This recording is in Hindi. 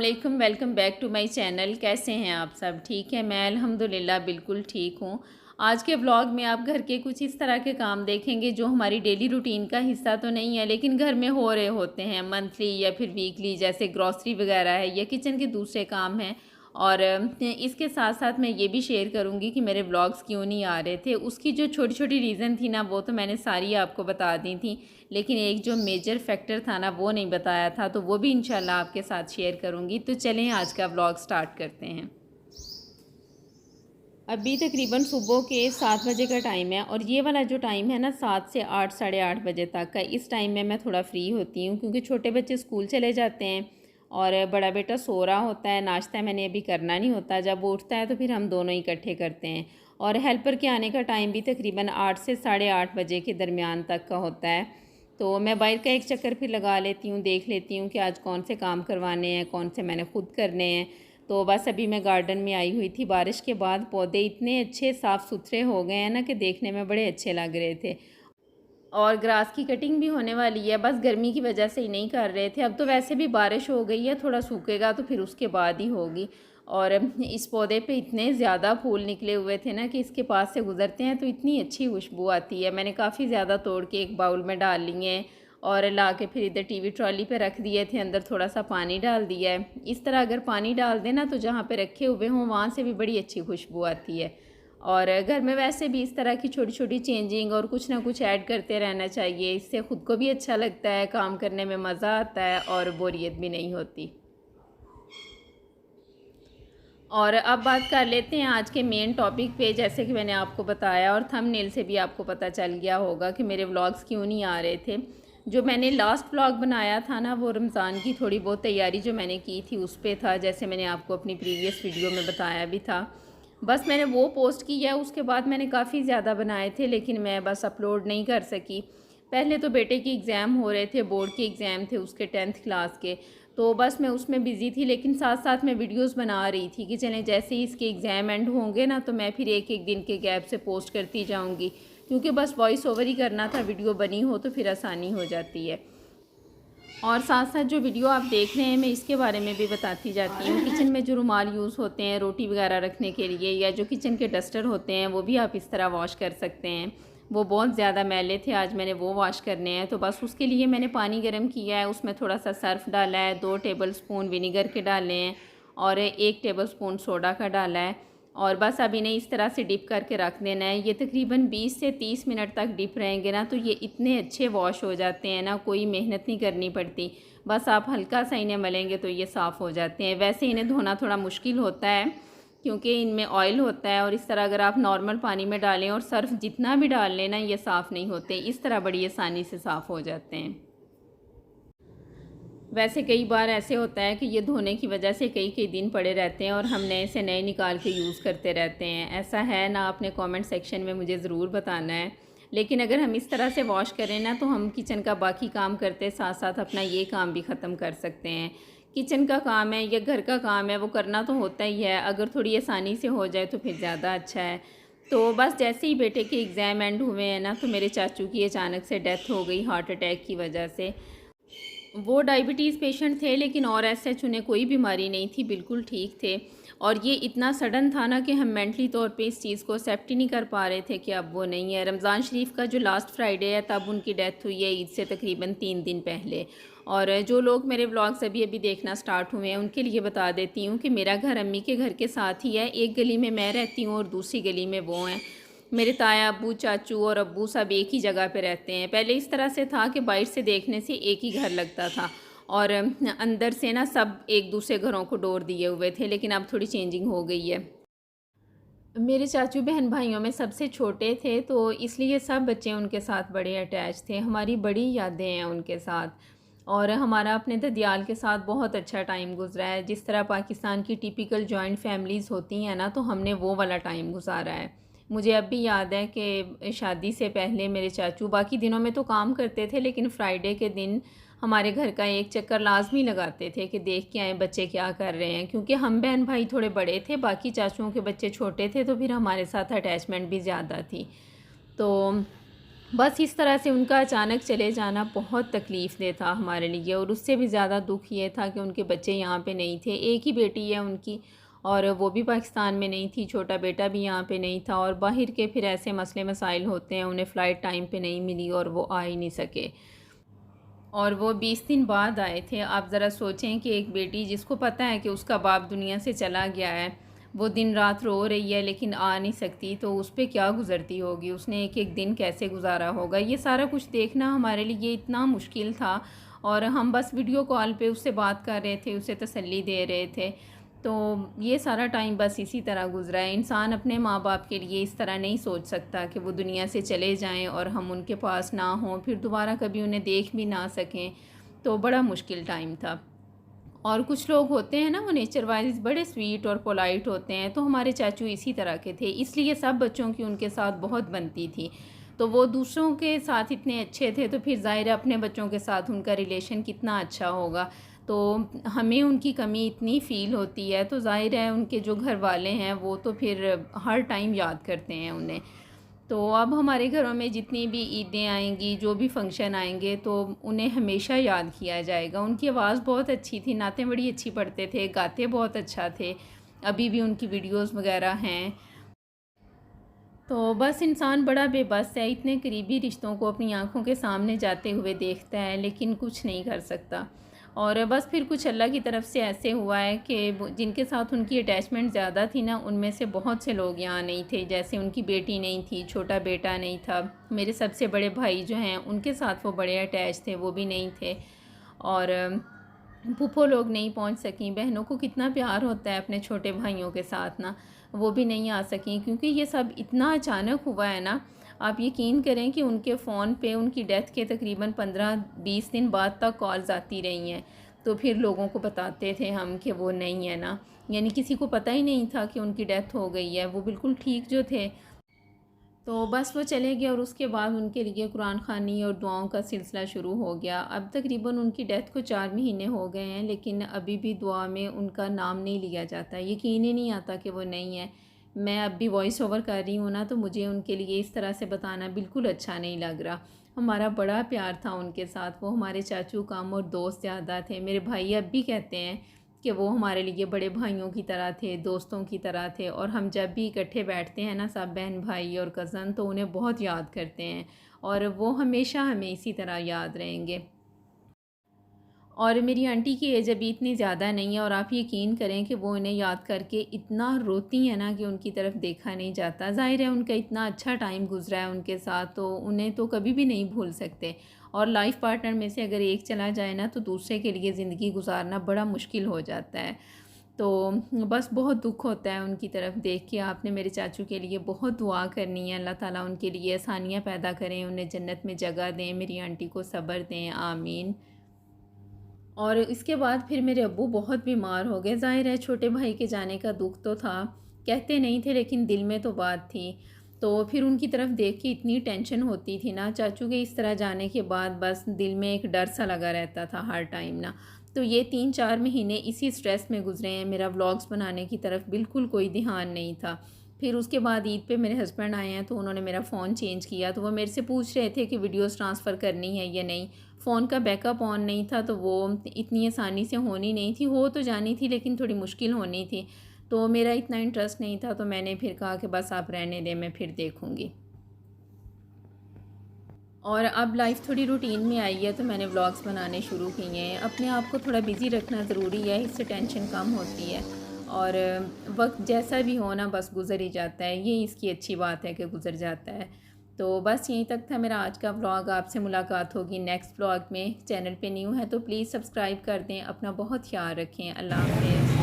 वालेकुम, welcome back to my channel. कैसे हैं आप सब? ठीक है, मैं अल्हम्दुलिल्लाह बिल्कुल ठीक हूँ। आज के व्लॉग में आप घर के कुछ इस तरह के काम देखेंगे जो हमारी डेली रूटीन का हिस्सा तो नहीं है, लेकिन घर में हो रहे होते हैं मंथली या फिर वीकली, जैसे ग्रॉसरी वगैरह है या किचन के दूसरे काम हैं। और इसके साथ साथ मैं ये भी शेयर करूँगी कि मेरे व्लॉग्स क्यों नहीं आ रहे थे। उसकी जो छोटी छोटी रीज़न थी ना, वो तो मैंने सारी आपको बता दी थी, लेकिन एक जो मेजर फैक्टर था ना, वो नहीं बताया था, तो वो भी इंशाल्लाह आपके साथ शेयर करूँगी। तो चलें आज का व्लॉग स्टार्ट करते हैं। अभी तकरीबन सुबह के 7 बजे का टाइम है, और ये वाला जो टाइम है ना, 7 से 8 साढ़े 8 बजे तक का, इस टाइम में मैं थोड़ा फ्री होती हूँ क्योंकि छोटे बच्चे स्कूल चले जाते हैं और बड़ा बेटा सो रहा होता है। नाश्ता मैंने अभी करना नहीं होता, जब वो उठता है तो फिर हम दोनों इकट्ठे करते हैं। और हेल्पर के आने का टाइम भी तकरीबन 8 से साढ़े 8 बजे के दरमियान तक का होता है। तो मैं बाहर का एक चक्कर फिर लगा लेती हूँ, देख लेती हूँ कि आज कौन से काम करवाने हैं, कौन से मैंने खुद करने हैं। तो बस अभी मैं गार्डन में आई हुई थी। बारिश के बाद पौधे इतने अच्छे साफ़ सुथरे हो गए हैं ना कि देखने में बड़े अच्छे लग रहे थे। और ग्रास की कटिंग भी होने वाली है, बस गर्मी की वजह से ही नहीं कर रहे थे। अब तो वैसे भी बारिश हो गई है, थोड़ा सूखेगा तो फिर उसके बाद ही होगी। और इस पौधे पे इतने ज़्यादा फूल निकले हुए थे ना कि इसके पास से गुज़रते हैं तो इतनी अच्छी खुशबू आती है। मैंने काफ़ी ज़्यादा तोड़ के एक बाउल में डाल लिए हैं और ला के फिर इधर टीवी ट्रॉली पे रख दिए थे, अंदर थोड़ा सा पानी डाल दिया है। इस तरह अगर पानी डाल देना तो जहाँ पे रखे हुए हों वहाँ से भी बड़ी अच्छी खुशबू आती है। और घर में वैसे भी इस तरह की छोटी छोटी चेंजिंग और कुछ ना कुछ ऐड करते रहना चाहिए। इससे ख़ुद को भी अच्छा लगता है, काम करने में मज़ा आता है और बोरियत भी नहीं होती। और अब बात कर लेते हैं आज के मेन टॉपिक पे। जैसे कि मैंने आपको बताया और थंबनेल से भी आपको पता चल गया होगा कि मेरे व्लॉग्स क्यों नहीं आ रहे थे। जो मैंने लास्ट व्लॉग बनाया था ना, वो रमज़ान की थोड़ी बहुत तैयारी जो मैंने की थी उस पे था, जैसे मैंने आपको अपनी प्रीवियस वीडियो में बताया भी था। बस मैंने वो पोस्ट किया, उसके बाद मैंने काफ़ी ज़्यादा बनाए थे लेकिन मैं बस अपलोड नहीं कर सकी। पहले तो बेटे के एग्ज़ाम हो रहे थे, बोर्ड के एग्ज़ाम थे उसके 10th क्लास के, तो बस मैं उसमें बिज़ी थी। लेकिन साथ साथ मैं वीडियोस बना रही थी कि चलें जैसे ही इसके एग्ज़ाम एंड होंगे ना, तो मैं फिर एक एक दिन के गैप से पोस्ट करती जाऊंगी, क्योंकि बस वॉइस ओवर ही करना था, वीडियो बनी हो तो फिर आसानी हो जाती है। और साथ साथ जो वीडियो आप देख रहे हैं मैं इसके बारे में भी बताती जाती हूँ। किचन में जो रुमाल यूज़ होते हैं रोटी वगैरह रखने के लिए, या जो किचन के डस्टर होते हैं, वो भी आप इस तरह वॉश कर सकते हैं। वो बहुत ज़्यादा मैले थे, आज मैंने वो वॉश करने हैं। तो बस उसके लिए मैंने पानी गर्म किया है, उसमें थोड़ा सा सर्फ़ डाला है, 2 टेबल स्पून विनीगर के डाले हैं और 1 टेबल स्पून सोडा का डाला है। और बस अब इन्हें इस तरह से डिप करके रख देना है। ये तकरीबन 20 से 30 मिनट तक डिप रहेंगे ना, तो ये इतने अच्छे वॉश हो जाते हैं ना, कोई मेहनत नहीं करनी पड़ती। बस आप हल्का सा इन्हें मलेंगे तो ये साफ़ हो जाते हैं। वैसे इन्हें धोना थोड़ा मुश्किल होता है क्योंकि इनमें ऑयल होता है, और इस तरह अगर आप नॉर्मल पानी में डालें और सर्फ जितना भी डाल लेना, ये साफ़ नहीं होते। इस तरह बड़ी आसानी से साफ़ हो जाते हैं। वैसे कई बार ऐसे होता है कि ये धोने की वजह से कई कई दिन पड़े रहते हैं और हम नए से नए निकाल के यूज़ करते रहते हैं। ऐसा है ना? आपने कमेंट सेक्शन में मुझे ज़रूर बताना है। लेकिन अगर हम इस तरह से वॉश करें ना, तो हम किचन का बाकी काम करते साथ साथ अपना ये काम भी ख़त्म कर सकते हैं। किचन का काम है या घर का काम है, वो करना तो होता ही है, अगर थोड़ी आसानी से हो जाए तो फिर ज़्यादा अच्छा है। तो बस जैसे ही बेटे के एग्ज़ाम एंड हुए हैं ना, तो मेरे चाचू की अचानक से डेथ हो गई हार्ट अटैक की वजह से। वो डायबिटीज़ पेशेंट थे, लेकिन और ऐसे उन्हें कोई बीमारी नहीं थी, बिल्कुल ठीक थे। और ये इतना सडन था ना कि हम मेंटली तौर पे इस चीज़ को एक्सेप्ट ही नहीं कर पा रहे थे कि अब वो नहीं है। रमज़ान शरीफ का जो लास्ट फ्राइडे है तब उनकी डेथ हुई है, ईद से तकरीबन 3 दिन पहले। और जो लोग मेरे व्लॉग्स अभी अभी देखना स्टार्ट हुए हैं उनके लिए बता देती हूँ कि मेरा घर अम्मी के घर के साथ ही है। एक गली में मैं रहती हूँ और दूसरी गली में वो हैं। मेरे ताया अब्बू, चाचू और अब्बू सब एक ही जगह पे रहते हैं। पहले इस तरह से था कि बाहर से देखने से एक ही घर लगता था और अंदर से ना सब एक दूसरे घरों को डोर दिए हुए थे, लेकिन अब थोड़ी चेंजिंग हो गई है। मेरे चाचू बहन भाइयों में सबसे छोटे थे, तो इसलिए सब बच्चे उनके साथ बड़े अटैच थे। हमारी बड़ी यादें हैं उनके साथ, और हमारा अपने ददियाल के साथ बहुत अच्छा टाइम गुजरा है। जिस तरह पाकिस्तान की टिपिकल जॉइंट फैमिलीज़ होती हैं ना, तो हमने वो वाला टाइम गुजारा है। मुझे अब भी याद है कि शादी से पहले मेरे चाचू बाकी दिनों में तो काम करते थे, लेकिन फ्राइडे के दिन हमारे घर का एक चक्कर लाजमी लगाते थे कि देख के आए बच्चे क्या कर रहे हैं, क्योंकि हम बहन भाई थोड़े बड़े थे, बाकी चाचुओं के बच्चे छोटे थे, तो फिर हमारे साथ अटैचमेंट भी ज़्यादा थी। तो बस इस तरह से उनका अचानक चले जाना बहुत तकलीफ़ दे था हमारे लिए, और उससे भी ज़्यादा दुख ये था कि उनके बच्चे यहाँ पे नहीं थे। एक ही बेटी है उनकी, और वो भी पाकिस्तान में नहीं थी, छोटा बेटा भी यहाँ पे नहीं था, और बाहर के फिर ऐसे मसले मसाइल होते हैं, उन्हें फ़्लाइट टाइम पे नहीं मिली और वो आ ही नहीं सके, और वो 20 दिन बाद आए थे। आप ज़रा सोचें कि एक बेटी जिसको पता है कि उसका बाप दुनिया से चला गया है, वो दिन रात रो रही है लेकिन आ नहीं सकती, तो उस पर क्या गुज़रती होगी, उसने एक एक दिन कैसे गुजारा होगा। ये सारा कुछ देखना हमारे लिए इतना मुश्किल था, और हम बस वीडियो कॉल पे उससे बात कर रहे थे, उसे तसल्ली दे रहे थे। तो ये सारा टाइम बस इसी तरह गुजरा है। इंसान अपने माँ बाप के लिए इस तरह नहीं सोच सकता कि वो दुनिया से चले जाएं और हम उनके पास ना हों, फिर दोबारा कभी उन्हें देख भी ना सकें। तो बड़ा मुश्किल टाइम था। और कुछ लोग होते हैं ना, वो नेचर वाइज बड़े स्वीट और पोलाइट होते हैं, तो हमारे चाचू इसी तरह के थे, इसलिए सब बच्चों की उनके साथ बहुत बनती थी। तो वो दूसरों के साथ इतने अच्छे थे, तो फिर ज़ाहिर है अपने बच्चों के साथ उनका रिलेशन कितना अच्छा होगा। तो हमें उनकी कमी इतनी फ़ील होती है, तो ज़ाहिर है उनके जो घर वाले हैं वो तो फिर हर टाइम याद करते हैं उन्हें। तो अब हमारे घरों में जितनी भी ईदें आएंगी, जो भी फंक्शन आएंगे, तो उन्हें हमेशा याद किया जाएगा। उनकी आवाज़ बहुत अच्छी थी, नातें बड़ी अच्छी पढ़ते थे, गाते बहुत अच्छा थे। अभी भी उनकी वीडियोस वगैरह हैं। तो बस इंसान बड़ा बेबस है, इतने करीबी रिश्तों को अपनी आंखों के सामने जाते हुए देखता है लेकिन कुछ नहीं कर सकता। और बस फिर कुछ अल्लाह की तरफ से ऐसे हुआ है कि जिनके साथ उनकी अटैचमेंट ज़्यादा थी ना, उनमें से बहुत से लोग यहाँ नहीं थे। जैसे उनकी बेटी नहीं थी, छोटा बेटा नहीं था, मेरे सबसे बड़े भाई जो हैं उनके साथ वो बड़े अटैच थे, वो भी नहीं थे। और फूफो लोग नहीं पहुंच सकें। बहनों को कितना प्यार होता है अपने छोटे भाइयों के साथ ना, वो भी नहीं आ सकें, क्योंकि ये सब इतना अचानक हुआ है ना। आप यकीन करें कि उनके फ़ोन पे उनकी डेथ के तकरीबन 15-20 दिन बाद तक कॉल्स आती रही हैं। तो फिर लोगों को बताते थे हम कि वो नहीं है ना, यानी किसी को पता ही नहीं था कि उनकी डेथ हो गई है, वो बिल्कुल ठीक जो थे। तो बस वो चले गए, और उसके बाद उनके लिए कुरान ख़वानी और दुआओं का सिलसिला शुरू हो गया। अब तकरीबन उनकी डेथ को 4 महीने हो गए हैं, लेकिन अभी भी दुआ में उनका नाम नहीं लिया जाता। यकीन ही नहीं आता कि वो नहीं है। मैं अब भी वॉइस ओवर कर रही हूँ ना, तो मुझे उनके लिए इस तरह से बताना बिल्कुल अच्छा नहीं लग रहा। हमारा बड़ा प्यार था उनके साथ, वो हमारे चाचू कम और दोस्त ज़्यादा थे। मेरे भाई अब भी कहते हैं कि वो हमारे लिए बड़े भाइयों की तरह थे, दोस्तों की तरह थे। और हम जब भी इकट्ठे बैठते हैं ना, सब बहन भाई और कज़न, तो उन्हें बहुत याद करते हैं, और वो हमेशा हमें इसी तरह याद रहेंगे। और मेरी आंटी की एज अभी इतनी ज़्यादा नहीं है, और आप यकीन करें कि वो इन्हें याद करके इतना रोती हैं ना कि उनकी तरफ देखा नहीं जाता। ज़ाहिर है उनका इतना अच्छा टाइम गुजरा है उनके साथ, तो उन्हें तो कभी भी नहीं भूल सकते। और लाइफ पार्टनर में से अगर एक चला जाए ना, तो दूसरे के लिए ज़िंदगी गुजारना बड़ा मुश्किल हो जाता है। तो बस बहुत दुख होता है उनकी तरफ देख के। आपने मेरे चाचू के लिए बहुत दुआ करनी है, अल्लाह ताला उनके लिए आसानियाँ पैदा करें, उन्हें जन्नत में जगह दें, मेरी आंटी को सब्र दें, आमीन। और इसके बाद फिर मेरे अब्बू बहुत बीमार हो गए। ज़ाहिर है छोटे भाई के जाने का दुख तो था, कहते नहीं थे लेकिन दिल में तो बात थी। तो फिर उनकी तरफ देख के इतनी टेंशन होती थी ना, चाचू के इस तरह जाने के बाद बस दिल में एक डर सा लगा रहता था हर टाइम ना। तो ये 3-4 महीने इसी स्ट्रेस में गुजरे हैं। मेरा व्लॉग्स बनाने की तरफ बिल्कुल कोई ध्यान नहीं था। फिर उसके बाद ईद पे मेरे हस्बैंड आए हैं, तो उन्होंने मेरा फ़ोन चेंज किया, तो वो मेरे से पूछ रहे थे कि वीडियोस ट्रांसफ़र करनी है या नहीं। फ़ोन का बैकअप ऑन नहीं था, तो वो इतनी आसानी से होनी नहीं थी, हो तो जानी थी लेकिन थोड़ी मुश्किल होनी थी। तो मेरा इतना इंटरेस्ट नहीं था, तो मैंने फिर कहा कि बस आप रहने दें, मैं फिर देखूँगी। और अब लाइफ थोड़ी रूटीन में आई है, तो मैंने व्लॉग्स बनाने शुरू किए हैं। अपने आप को थोड़ा बिज़ी रखना ज़रूरी है, इससे टेंशन कम होती है। और वक्त जैसा भी हो ना, बस गुज़र ही जाता है, ये इसकी अच्छी बात है कि गुज़र जाता है। तो बस यहीं तक था मेरा आज का व्लॉग। आपसे मुलाकात होगी नेक्स्ट व्लॉग में। चैनल पे न्यू है तो प्लीज़ सब्सक्राइब कर दें। अपना बहुत ख्याल रखें। अल्लाह हाफ़िज़।